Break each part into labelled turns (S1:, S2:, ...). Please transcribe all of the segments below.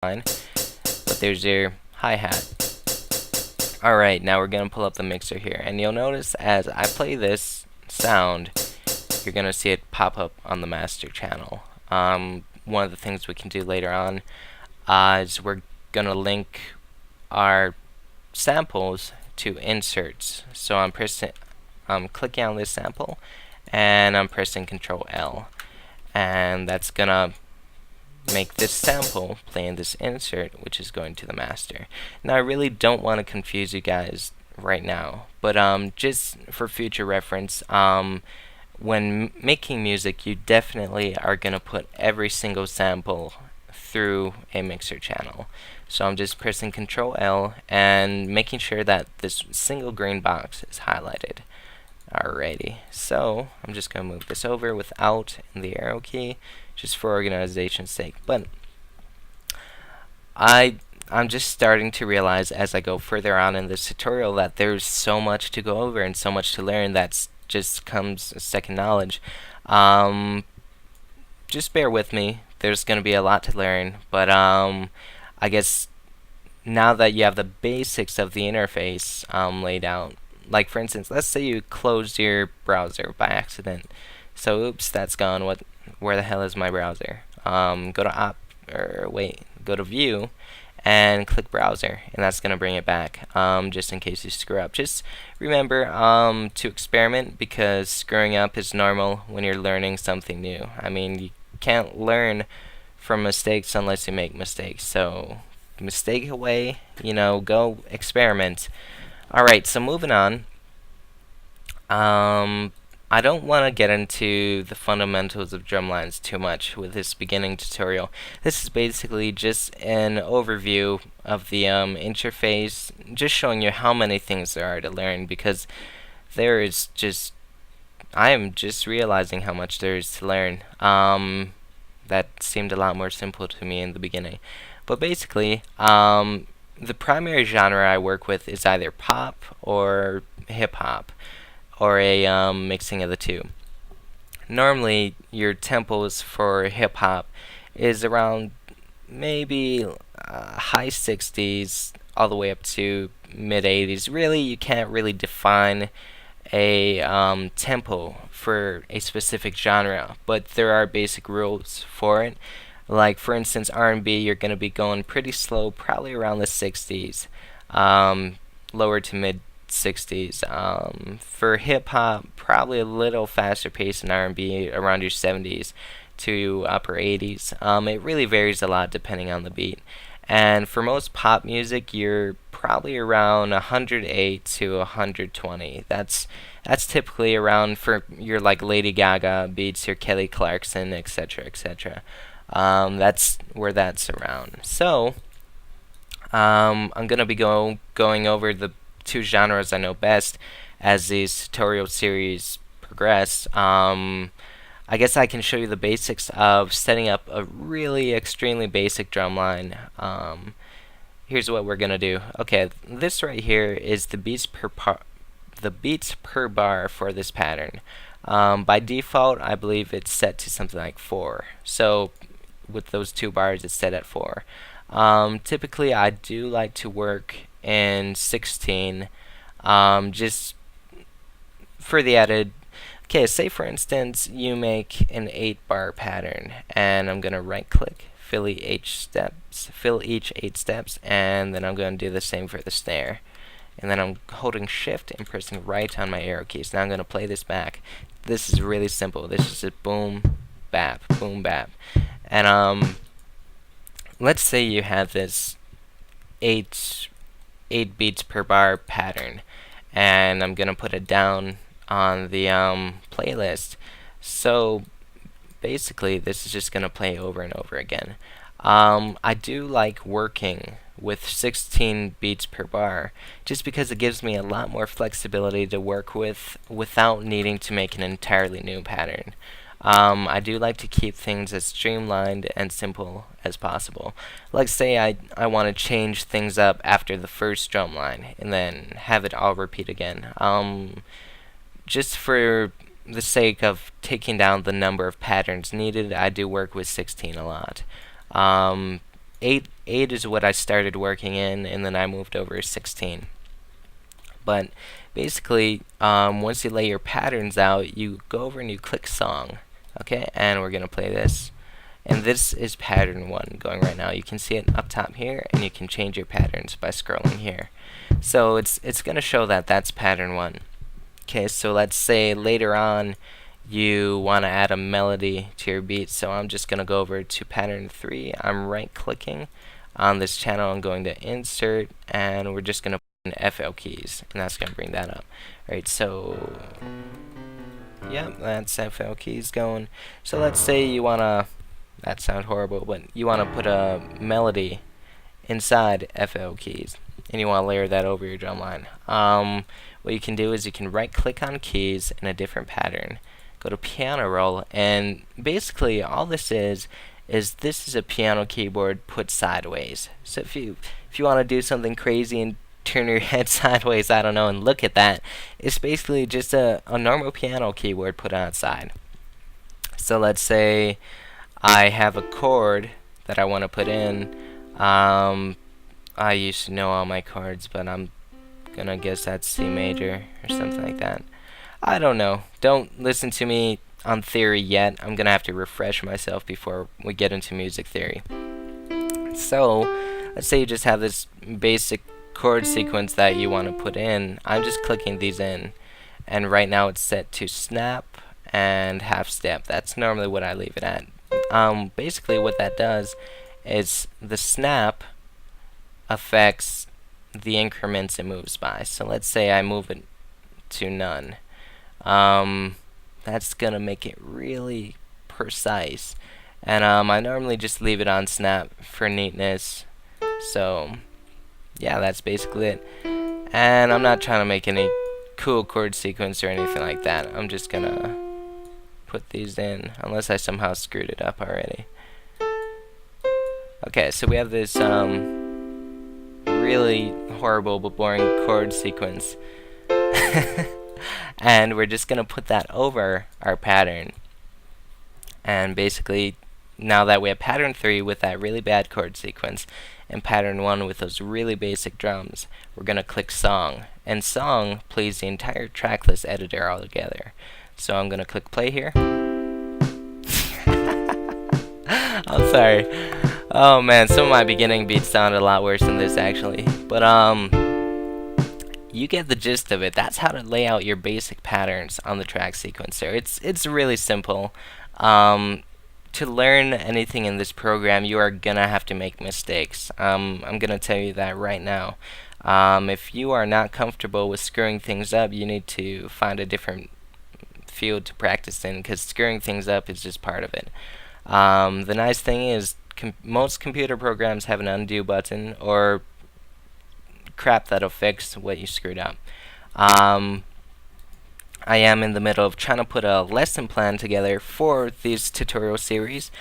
S1: line, but there's your hi-hat. Alright, now we're gonna pull up the mixer here, and you'll notice as I play this sound, you're gonna see it pop up on the master channel. One of the things we can do later on is we're gonna link our samples to inserts. So I'm clicking on this sample, and I'm pressing Control L, and that's gonna make this sample play in this insert, which is going to the master. Now I really don't want to confuse you guys right now, but just for future reference, when making music, you definitely are gonna put every single sample through a mixer channel. So I'm just pressing Control L and making sure that this single green box is highlighted. Alrighty, so I'm just going to move this over without the arrow key, just for organization's sake. But I'm just starting to realize as I go further on in this tutorial that there's so much to go over and so much to learn that just comes second knowledge. Just bear with me. There's going to be a lot to learn, but I guess now that you have the basics of the interface laid out, like for instance, let's say you closed your browser by accident. So oops, that's gone. Where the hell is my browser? Go to View, and click Browser, and that's gonna bring it back. Just in case you screw up, just remember to experiment, because screwing up is normal when you're learning something new. I mean, you can't learn from mistakes unless you make mistakes. So mistake away, go experiment. Alright, so moving on. I don't want to get into the fundamentals of drumlines too much with this beginning tutorial. This is basically just an overview of the interface, just showing you how many things there are to learn, because I am just realizing how much there is to learn. That seemed a lot more simple to me in the beginning. But basically, the primary genre I work with is either pop or hip-hop, or a mixing of the two. Normally, your tempos for hip-hop is around maybe high 60s all the way up to mid 80s. Really, you can't really define a tempo for a specific genre, but there are basic rules for it. Like for instance, R&B, you're going to be going pretty slow, probably around the 60s, lower to mid 60s. For hip hop, probably a little faster pace in R&B, around your 70s to upper 80s. It really varies a lot depending on the beat. And for most pop music, you're probably around 108 to 120. That's typically around for your like Lady Gaga beats, your Kelly Clarkson, etc., etc. That's where that's around. So I'm gonna be going over the two genres I know best as these tutorial series progress. I guess I can show you the basics of setting up a really extremely basic drum line. Here's what we're gonna do. Okay, this right here is the beats per bar for this pattern. By default, I believe it's set to something like 4. So with those 2 bars, it's set at 4. Typically, I do like to work in 16, just for the added. Okay, say for instance you make an 8-bar pattern, and I'm gonna right-click, fill each 8 steps, and then I'm gonna do the same for the snare. And then I'm holding Shift and pressing right on my arrow keys. Now I'm gonna play this back. This is really simple. This is just boom, bap, boom, bap. And let's say you have this 8 beats per bar pattern, and I'm gonna put it down on the playlist. So basically, this is just gonna play over and over again. I do like working with 16 beats per bar, just because it gives me a lot more flexibility to work with without needing to make an entirely new pattern. I do like to keep things as streamlined and simple as possible. Like say I want to change things up after the first drum line and then have it all repeat again. Just for the sake of taking down the number of patterns needed, I do work with 16 a lot. 8 is what I started working in, and then I moved over to 16. But basically, once you lay your patterns out, you go over and you click song. Okay, and we're gonna play this. And this is pattern 1 going right now. You can see it up top here, and you can change your patterns by scrolling here. So it's gonna show that that's pattern 1. Okay, so let's say later on you want to add a melody to your beat. So I'm just gonna go over to pattern 3. I'm right clicking on this channel. I'm going to insert, and we're just gonna FL keys, and that's going to bring that up. Alright, so yeah, that's FL keys going. So let's say you want to, that sounds horrible, but you want to put a melody inside FL keys, and you want to layer that over your drum line. What you can do is you can right click on keys in a different pattern, go to piano roll, and basically all this is this is a piano keyboard put sideways. So if you want to do something crazy and turn your head sideways, I don't know, and look at that, it's basically just a normal piano keyboard put outside. So let's say I have a chord that I want to put in. I used to know all my chords, but I'm gonna guess that's C major or something like that. I don't know. Don't listen to me on theory yet. I'm gonna have to refresh myself before we get into music theory. So let's say you just have this basic chord sequence that you want to put in. I'm just clicking these in, and right now it's set to snap and half step. That's normally what I leave it at. Basically what that does is the snap affects the increments it moves by. So let's say I move it to none. That's gonna make it really precise, and I normally just leave it on snap for neatness. So yeah, that's basically it. And I'm not trying to make any cool chord sequence or anything like that. I'm just gonna put these in, unless I somehow screwed it up already. Okay, so we have this really horrible but boring chord sequence. And we're just gonna put that over our pattern. And basically, now that we have pattern 3 with that really bad chord sequence, and pattern 1 with those really basic drums, we're gonna click song, and song plays the entire tracklist editor all together. So I'm gonna click play here. I'm sorry. Oh man, some of my beginning beats sounded a lot worse than this actually, but you get the gist of it. That's how to lay out your basic patterns on the track sequencer. It's really simple. To learn anything in this program, you are gonna have to make mistakes. I'm gonna tell you that right now. If you are not comfortable with screwing things up, you need to find a different field to practice in, because screwing things up is just part of it. The nice thing is most computer programs have an undo button or crap that'll fix what you screwed up. I am in the middle of trying to put a lesson plan together for these tutorial series,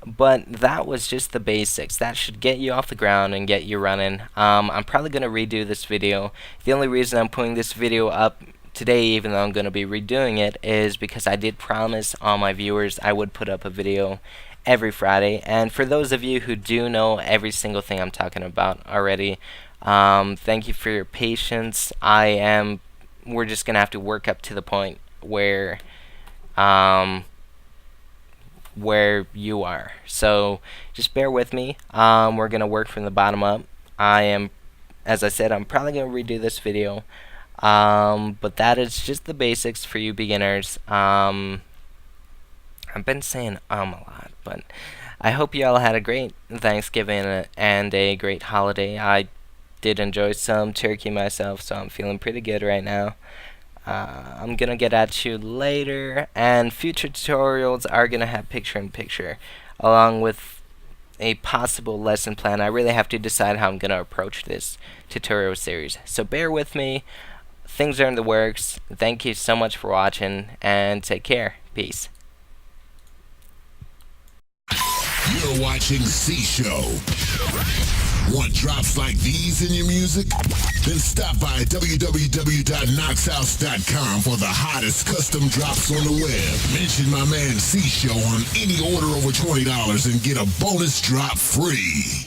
S1: but that was just the basics. That should get you off the ground and get you running. I'm probably going to redo this video. The only reason I'm putting this video up today, even though I'm going to be redoing it, is because I did promise all my viewers I would put up a video every Friday. And for those of you who do know every single thing I'm talking about already, thank you for your patience. We're just gonna have to work up to the point where you are. So just bear with me. We're gonna work from the bottom up. As I said, I'm probably gonna redo this video. But that is just the basics for you beginners. I've been saying a lot, but I hope you all had a great Thanksgiving and a great holiday. I did enjoy some turkey myself, so I'm feeling pretty good right now. I'm gonna get at you later, and future tutorials are gonna have picture-in-picture along with a possible lesson plan. I really have to decide how I'm gonna approach this tutorial series, so bear with me. Things are in the works. Thank you so much for watching, and take care. Peace.
S2: You're watching Seasho. Want drops like these in your music? Then stop by www.knoxhouse.com for the hottest custom drops on the web. Mention my man Seasho on any order over $20 and get a bonus drop free.